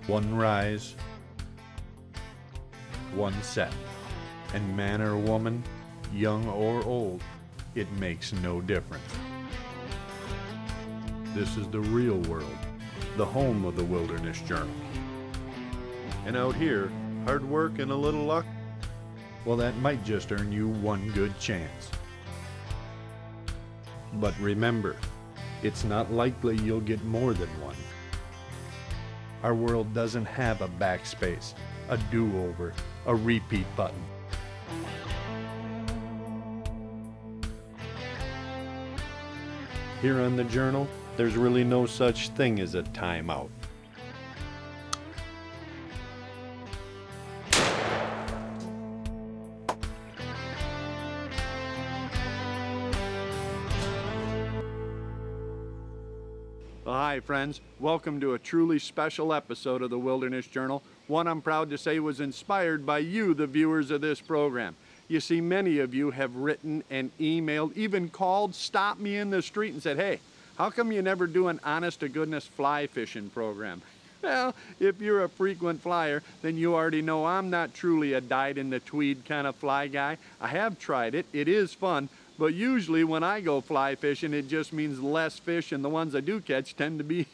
One rise, one set. And man or woman, young or old, it makes no difference. This is the real world, the home of the Wilderness Journal. And out here, hard work and a little luck, well, that might just earn you one good chance. But remember, it's not likely you'll get more than one. Our world doesn't have a backspace, a do-over, a repeat button. Here on the Journal, there's really no such thing as a timeout. Well, hi friends, welcome to a truly special episode of the Wilderness Journal, one I'm proud to say was inspired by you, the viewers of this program. You see, many of you have written and emailed, even called, stopped me in the street and said, hey, how come you never do an honest-to-goodness fly fishing program? Well, if you're a frequent flyer, then you already know I'm not truly a dyed-in-the-tweed kind of fly guy. I have tried it. It is fun. But usually when I go fly fishing, it just means less fish, and the ones I do catch tend to be,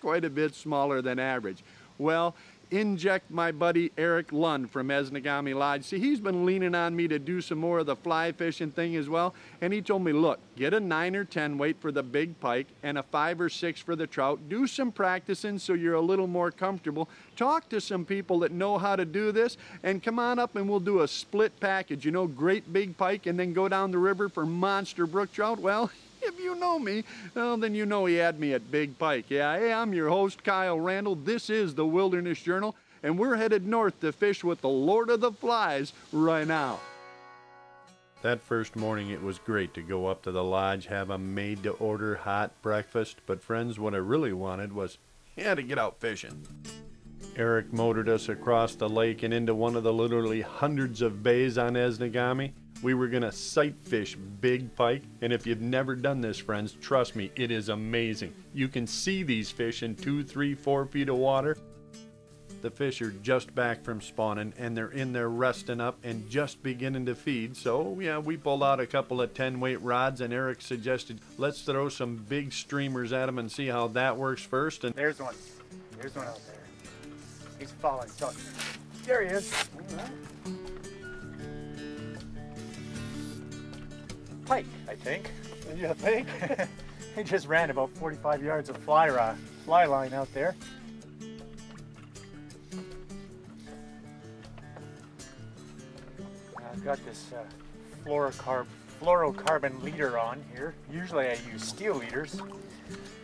quite a bit smaller than average. Well, inject my buddy Eric Lund from Esnagami Lodge. See, he's been leaning on me to do some more of the fly fishing thing as well, and he told me, look, get a 9 or 10 weight for the big pike and a 5 or 6 for the trout. Do some practicing so you're a little more comfortable. Talk to some people that know how to do this, and come on up and we'll do a split package. You know, great big pike and then go down the river for monster brook trout. Well, if you know me, well, then you know he had me at Big Pike. Yeah, hey, I'm your host, Kyle Randall. This is the Wilderness Journal, and we're headed north to fish with the Lord of the Flies right now. That first morning, it was great to go up to the lodge, have a made-to-order hot breakfast. But friends, what I really wanted was, to get out fishing. Eric motored us across the lake and into one of the literally hundreds of bays on Esnagami. We were gonna sight fish big pike, and if you've never done this, friends, trust me, it is amazing. You can see these fish in 2, 3, 4 feet of water. The fish are just back from spawning, and they're in there resting up and just beginning to feed. So yeah, we pulled out a couple of 10-weight rods, and Eric suggested let's throw some big streamers at them and see how that works first. And there's one out there. He's falling. So there he is. All right. Pike, I think. You think? He just ran about 45 yards of fly line out there. I've got this fluorocarbon leader on here. Usually I use steel leaders.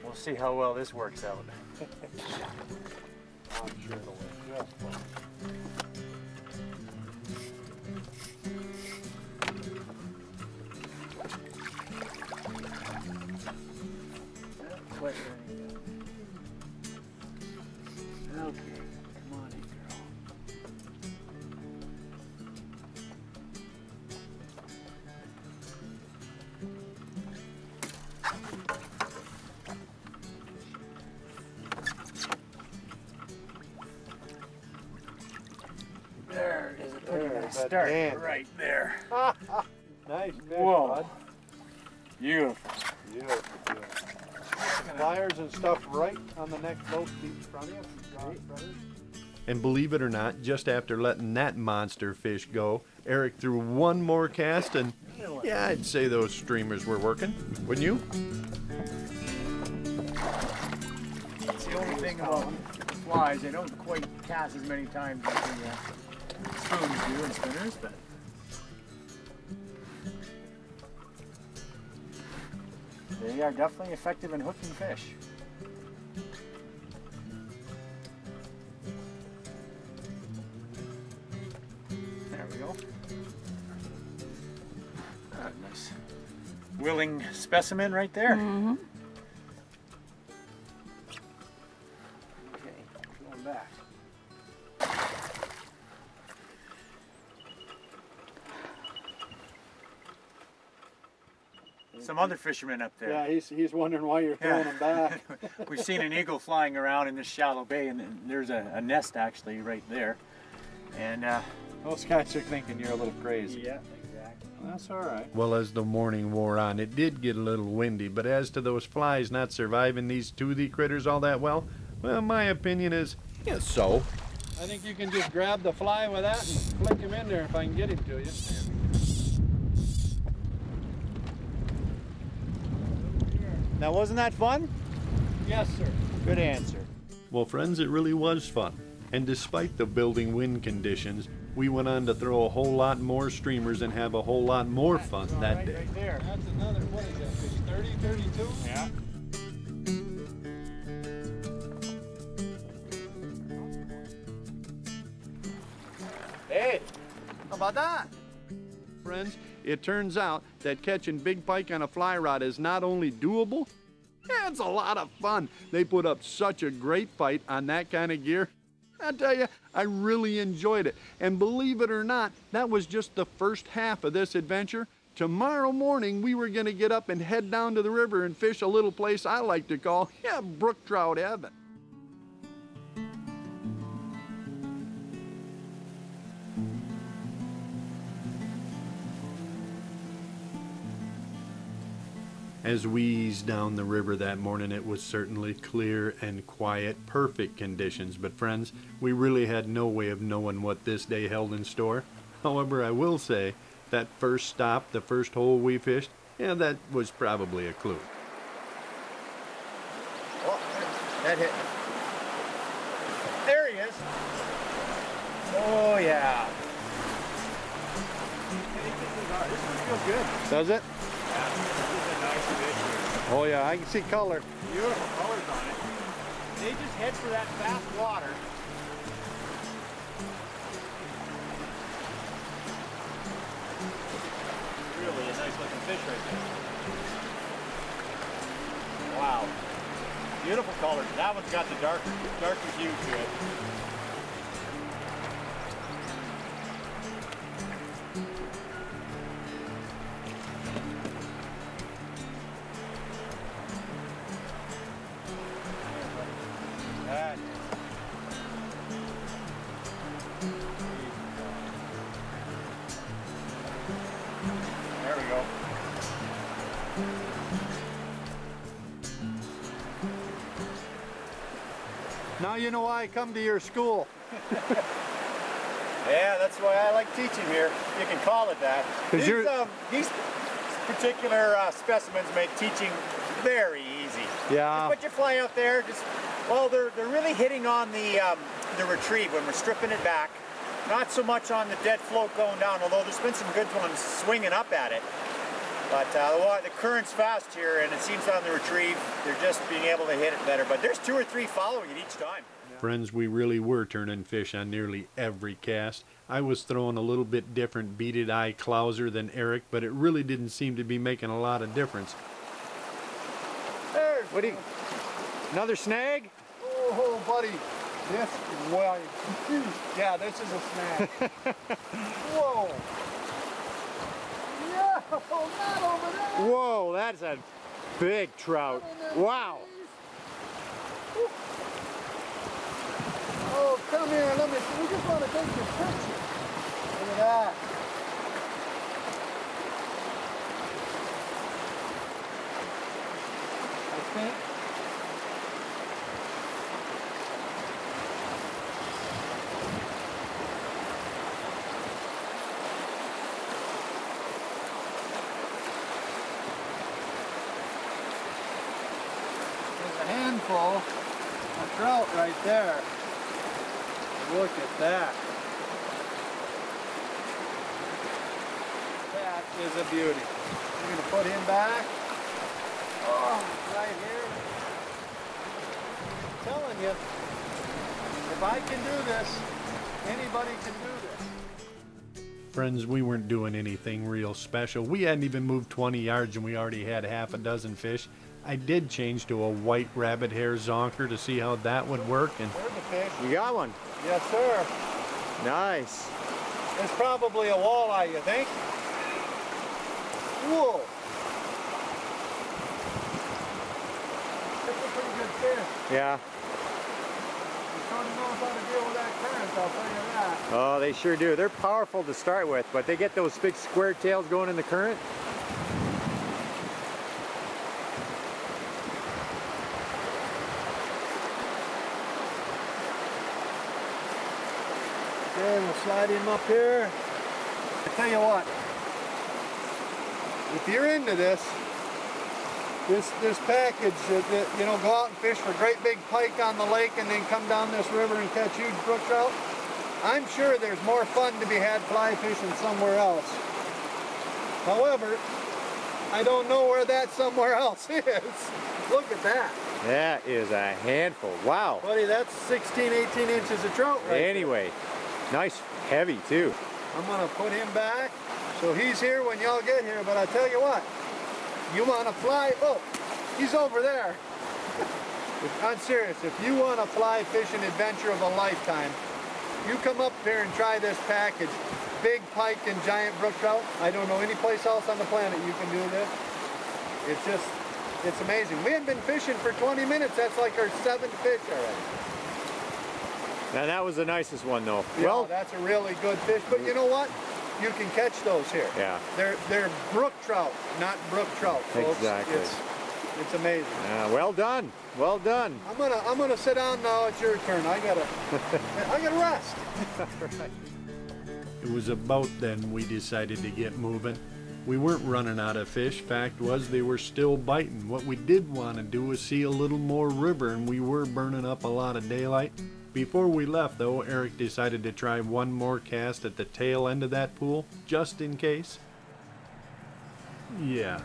We'll see how well this works out. I'm sure it'll work just fine. Quite ready to go. Okay, come on in, girl. There it is. There's that Start hand. right there. Nice fish, Whoa. bud. Beautiful. Beautiful. Pliers and stuff right on the next boat in front of you. And believe it or not, just after letting that monster fish go, Eric threw one more cast, and yeah, I'd say those streamers were working, wouldn't you? That's the only thing about flies. They don't quite cast as many times as the spoons do and spinners, but they are definitely effective in hooking fish. There we go. Nice willing specimen right there. Mm-hmm. Okay, going back. some other fishermen up there. Yeah, he's wondering why you're throwing them back. We've seen an eagle flying around in this shallow bay, and there's a nest actually right there. And those guys are thinking you're a little crazy. yeah, exactly. That's all right. Well, as the morning wore on, it did get a little windy, but as to those flies not surviving these toothy critters all that well, my opinion is, yeah, so. I think you can just grab the fly with that and flick him in there if I can get him to you. Now, wasn't that fun? Yes, sir. Good answer. Well, friends, it really was fun. And despite the building wind conditions, we went on to throw a whole lot more streamers and have a whole lot more fun that day. Right there. That's another, what is that fish, 30, 32? Yeah. Hey, how about that? Friends, it turns out that catching big pike on a fly rod is not only doable, it's a lot of fun. They put up such a great fight on that kind of gear. I tell you, I really enjoyed it. And believe it or not, that was just the first half of this adventure. Tomorrow morning, we were going to get up and head down to the river and fish a little place I like to call, brook trout heaven. As we eased down the river that morning, it was certainly clear and quiet, perfect conditions. But friends, we really had no way of knowing what this day held in store. However, I will say that first stop, the first hole we fished, that was probably a clue. Oh, that hit. There he is. Oh, yeah. This one feels good. Does it? Yeah, this is a nice fish here. Oh yeah, I can see color. Beautiful colors on it. They just head for that fast water. Really a nice looking fish right there. Wow. Beautiful colors. That one's got the darker hue to it. There we go. Now you know why I come to your school. Yeah, that's why I like teaching here. You can call it that. These particular specimens make teaching very easy. Yeah. Just put your fly out there. Well, they're really hitting on the retrieve when we're stripping it back. Not so much on the dead float going down, although there's been some good ones swinging up at it. But the current's fast here, and it seems on the retrieve, they're just being able to hit it better. But there's 2 or 3 following it each time. Friends, we really were turning fish on nearly every cast. I was throwing a little bit different beaded eye clouser than Eric, but it really didn't seem to be making a lot of difference. There. What do you... Another snag? Oh, buddy. This, well, yeah, this is a snag. Whoa. Yeah, not over there. Whoa, that's a big trout. Wow. Oh, come here. We just want to take this picture. Look at that. I think. There's a handful of trout right there. Look at that. That is a beauty. We're going to put him back. Oh, right here. I'm telling you, if I can do this, anybody can do this. Friends, we weren't doing anything real special. We hadn't even moved 20 yards and we already had half a dozen fish. I did change to a white rabbit hair zonker to see how that would work. And There's a fish. You got one. Yes, sir. Nice. It's probably a walleye, you think? Whoa. fish. Yeah. You sort of knows how to deal with that current, I'll tell you that. Oh, they sure do. They're powerful to start with, but they get those big square tails going in the current. Okay, we'll slide him up here. I tell you what, if you're into this package, you know, go out and fish for great big pike on the lake and then come down this river and catch huge brook trout, I'm sure there's more fun to be had fly fishing somewhere else. However, I don't know where that somewhere else is. Look at that. That is a handful. Wow. Buddy, that's 16, 18 inches of trout right Anyway, nice heavy too. I'm gonna put him back. So he's here when y'all get here, but I tell you what, you wanna fly, oh, he's over there. I'm serious, if you want a fly fishing adventure of a lifetime, you come up here and try this package. Big pike and giant brook trout. I don't know any place else on the planet you can do this. It's amazing. We haven't been fishing for 20 minutes. That's like our 7th fish already. Now that was the nicest one though. Yeah, Well, that's a really good fish. But you know what? You can catch those here. Yeah. They're brook trout, not brook trout, folks. Exactly. It's amazing. well done. Well done. I'm gonna sit down now. It's your turn. I gotta rest. It was about then we decided to get moving. We weren't running out of fish. Fact was, they were still biting. What we did want to do was see a little more river, and we were burning up a lot of daylight. Before we left though, Eric decided to try one more cast at the tail end of that pool, just in case. Yeah.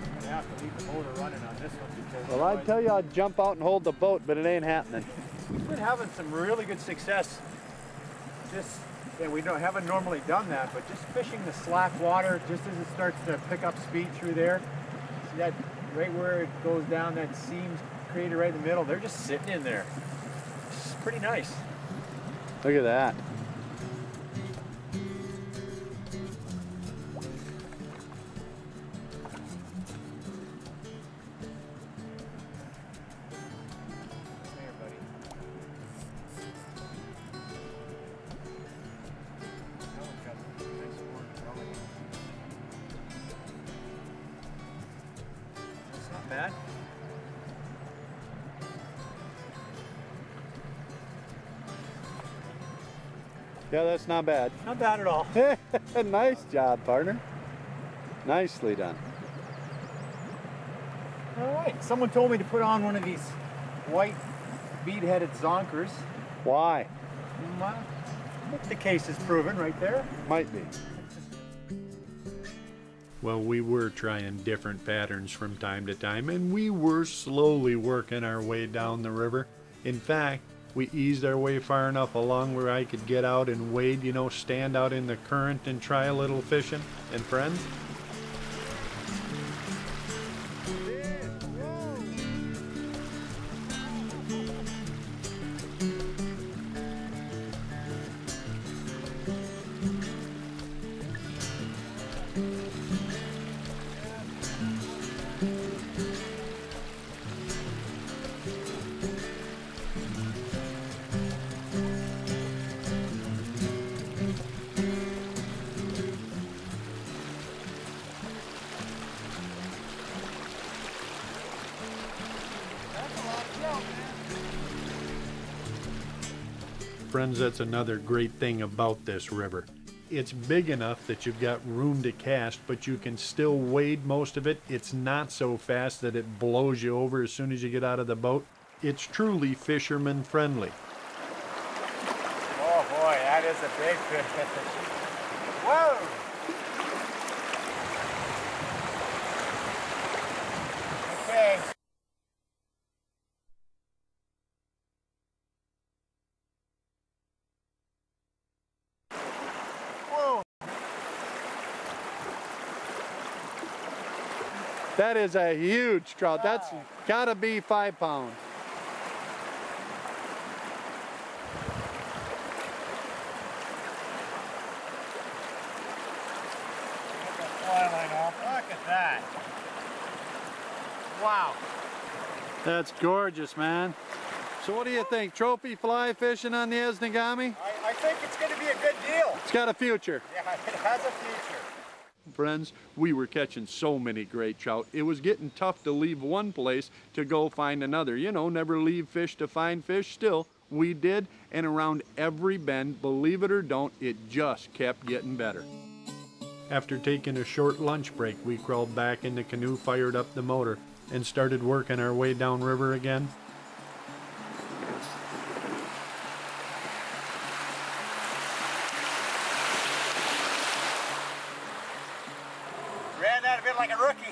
I'm gonna have to leave the motor running on this one because Well, I'd tell you I'd jump out and hold the boat, but it ain't happening. we've been having some really good success. And we haven't normally done that, but just fishing the slack water just as it starts to pick up speed through there. See that right where it goes down, that seam's created right in the middle. They're just sitting in there. It's pretty nice. Look at that. There, buddy. That one's got some nice work going. That's not bad. Yeah, that's not bad. Not bad at all. Nice job, partner. Nicely done. All right. Someone told me to put on one of these white bead-headed zonkers. Why? Well, the case is proven right there. Might be. Well, we were trying different patterns from time to time, and we were slowly working our way down the river. In fact, we eased our way far enough along where I could get out and wade, you know, stand out in the current and try a little fishing. And friends, that's another great thing about this river. It's big enough that you've got room to cast, but you can still wade most of it. It's not so fast that it blows you over as soon as you get out of the boat. It's truly fisherman friendly. Oh boy, that is a big fish. Whoa! Okay. That is a huge trout. That's gotta be 5 pounds. Get that fly line off. Look at that. Wow. That's gorgeous, man. So what do you think? Trophy fly fishing on the Esnagami? I think it's going to be a good deal. It's got a future. Yeah, it has a future. Friends, we were catching so many great trout. It was getting tough to leave one place to go find another. You know, never leave fish to find fish. Still, we did, and around every bend, believe it or don't, it just kept getting better. After taking a short lunch break, we crawled back in the canoe, fired up the motor, and started working our way downriver again. Ran that a bit like a rookie.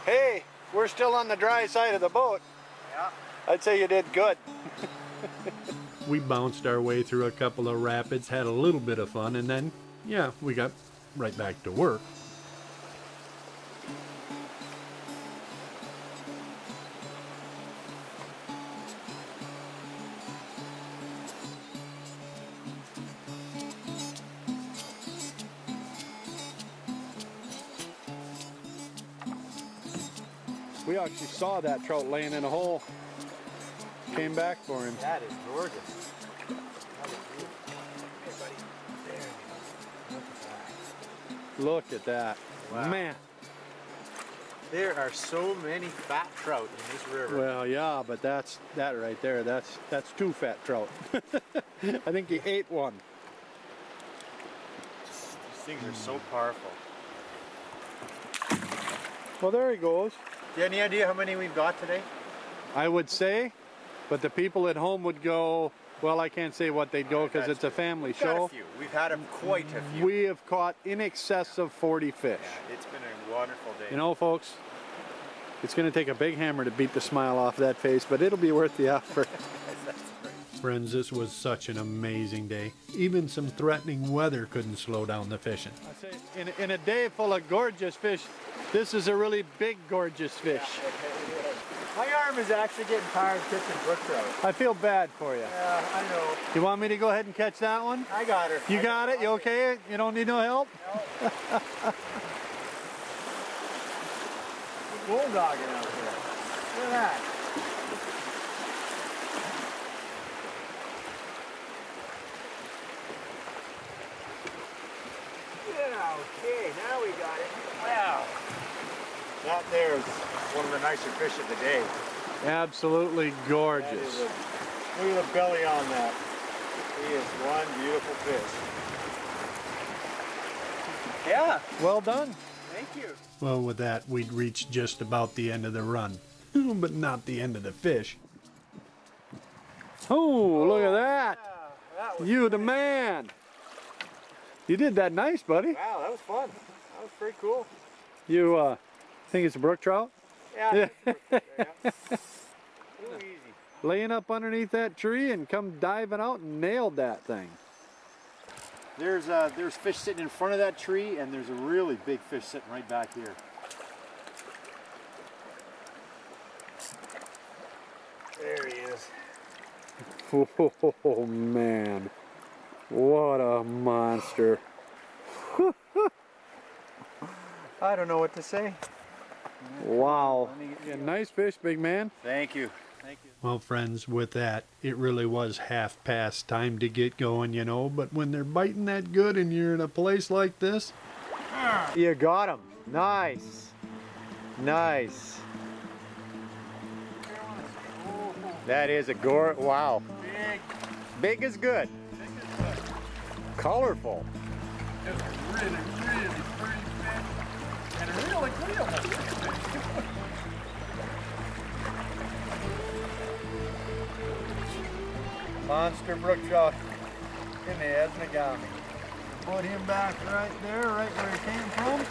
Hey, we're still on the dry side of the boat. Yeah. I'd say you did good. We bounced our way through a couple of rapids, had a little bit of fun, and then, yeah, we got right back to work. We actually saw that trout laying in a hole. Came back for him. That is gorgeous. That is beautiful. Hey, buddy. There you go. Look at that. Look at that. Wow. Man. There are so many fat trout in this river. Well, yeah, but that right there, that's two fat trout. I think he ate one. These things are so powerful. Well, there he goes. Do you have any idea how many we've got today? I would say, but the people at home would go, well, I can't say what they'd go because it's a family We've got show. a few. We've had quite a few. We have caught in excess of 40 fish. Yeah, it's been a wonderful day. You know, folks, it's going to take a big hammer to beat the smile off that face, but it'll be worth the effort. That's right. Friends, this was such an amazing day. Even some threatening weather couldn't slow down the fishing. I say, in a day full of gorgeous fish, this is a really big, gorgeous fish. Yeah, my arm is actually getting tired catching brook trout. I feel bad for you. Yeah, I know. You want me to go ahead and catch that one? I got her. You got it? You okay? You don't need no help? No. Bulldogging out there. Look at that. Yeah, okay, now we got it. Wow. That there is one of the nicer fish of the day. Absolutely gorgeous. Look at the belly on that. He is one beautiful fish. Yeah. Well done. Thank you. Well, with that, we'd reached just about the end of the run, but not the end of the fish. Oh, look at that. That was You the man. You did that nice, buddy. Wow, that was fun. That was pretty cool. You think it's a brook trout? Yeah. Too easy. Laying up underneath that tree and come diving out and nailed that thing. There's fish sitting in front of that tree, and there's a really big fish sitting right back here. There he is. Oh man, what a monster. I don't know what to say. Wow. Yeah, nice fish, big man. Thank you. Thank you. Well, friends, with that, it really was half past time to get going, you know, but when they're biting that good and you're in a place like this. You got him. Nice. Nice. That is a wow. Big. Big is good. Colorful. It's really pretty fish. And a really agreeable fish. Monster brook trout in the Esnagami. Put him back right there, right where he came from.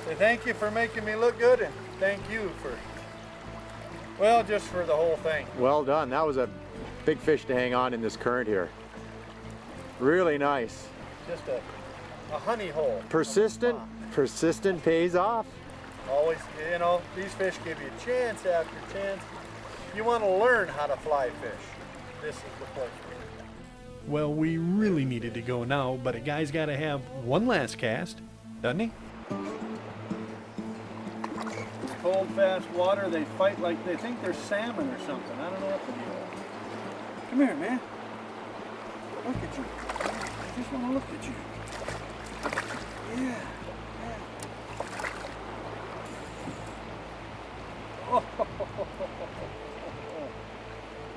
Say thank you for making me look good, and thank you for, well, just for the whole thing. Well done. That was a big fish to hang on in this current here. Really nice. Just a honey hole. Persistent pays off. Always, you know, these fish give you chance after chance. You want to learn how to fly fish. This is the place for you. Well, we really needed to go now, but a guy's got to have one last cast, doesn't he? Pulled fast water, they fight like they think they're salmon or something. I don't know what to do. Come here, man. Look at you. I just want to look at you. Yeah. Oh,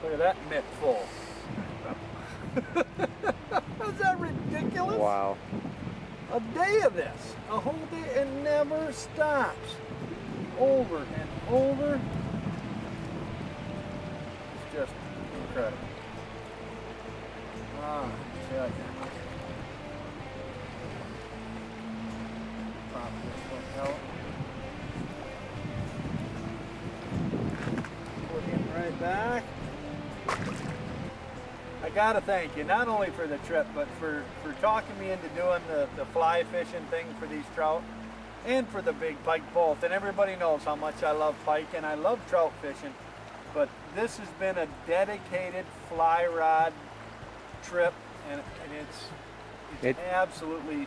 look at that mitt full. Is that ridiculous? Wow. A day of this, a whole day, and never stops. Over and over. It's just incredible. Ah, yeah. Pop this one out. Put him right back. I gotta thank you, not only for the trip, but for talking me into doing the fly fishing thing for these trout, and for the big pike both. And everybody knows how much I love pike and I love trout fishing, but this has been a dedicated fly rod trip, and it's absolutely,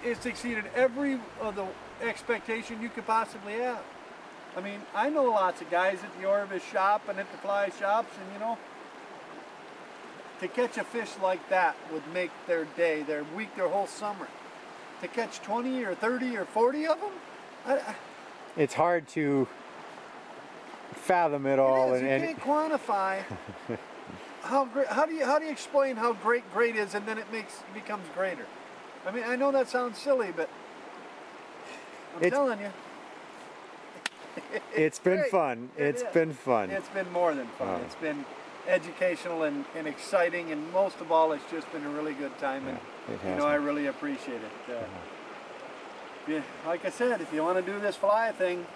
it's exceeded every of the expectation you could possibly have. I mean, I know lots of guys at the Orvis shop and at the fly shops, and you know, to catch a fish like that would make their day, their week, their whole summer. To catch 20 or 30 or 40 of them? It's hard to fathom it all. You can't quantify how great. How do you explain how great is, and then it becomes greater? I mean, I know that sounds silly, but I'm telling you. It's been fun. It's been fun. It's been more than fun. It's been educational and exciting, and most of all, it's just been a really good time, and you know, I really appreciate it. Yeah, like I said, if you want to do this fly thing,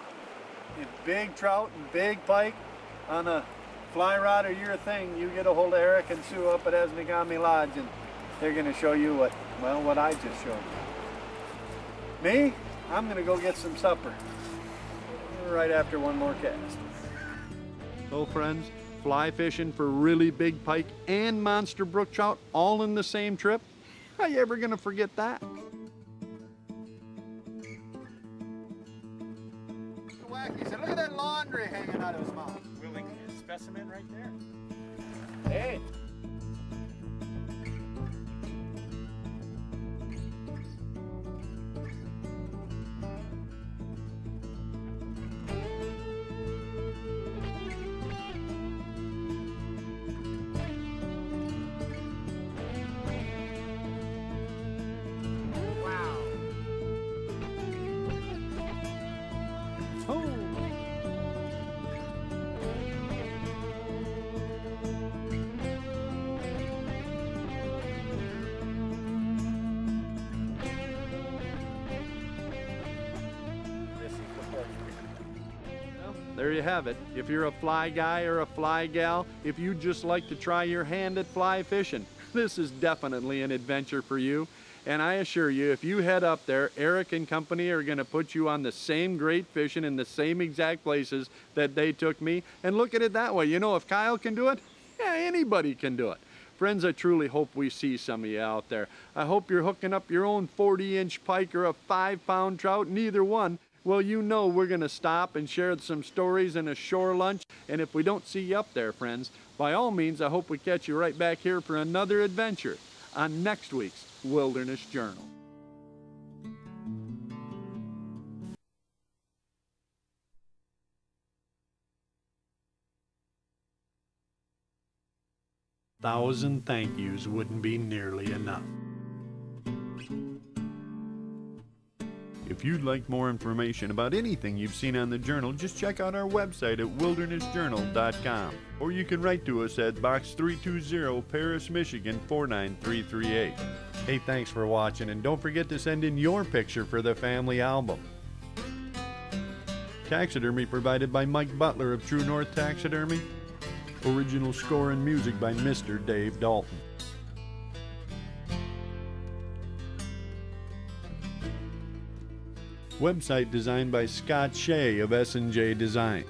if big trout and big pike on a fly rod are your thing, you get a hold of Eric and Sue up at Esnagami Lodge, and they're going to show you what I just showed you. Me, I'm going to go get some supper right after one more cast. So friends, fly fishing for really big pike and monster brook trout all in the same trip? How you ever gonna forget that? Wacky said, look at that laundry hanging out of his mouth. Willing specimen right there. Hey. There you have it. If you're a fly guy or a fly gal, if you'd just like to try your hand at fly fishing, this is definitely an adventure for you. And I assure you, if you head up there, Eric and company are going to put you on the same great fishing in the same exact places that they took me. And look at it that way. You know, if Kyle can do it, yeah, anybody can do it. Friends, I truly hope we see some of you out there. I hope you're hooking up your own 40-inch pike or a 5-pound trout, neither one. Well, you know we're going to stop and share some stories and a shore lunch. And if we don't see you up there, friends, by all means, I hope we catch you right back here for another adventure on next week's Wilderness Journal. Thousand thank yous wouldn't be nearly enough. If you'd like more information about anything you've seen on the journal, just check out our website at wildernessjournal.com. Or you can write to us at Box 320, Paris, Michigan 49338. Hey, thanks for watching, and don't forget to send in your picture for the family album. Taxidermy provided by Mike Butler of True North Taxidermy. Original score and music by Mr. Dave Dalton. Website designed by Scott Shea of S&J Design.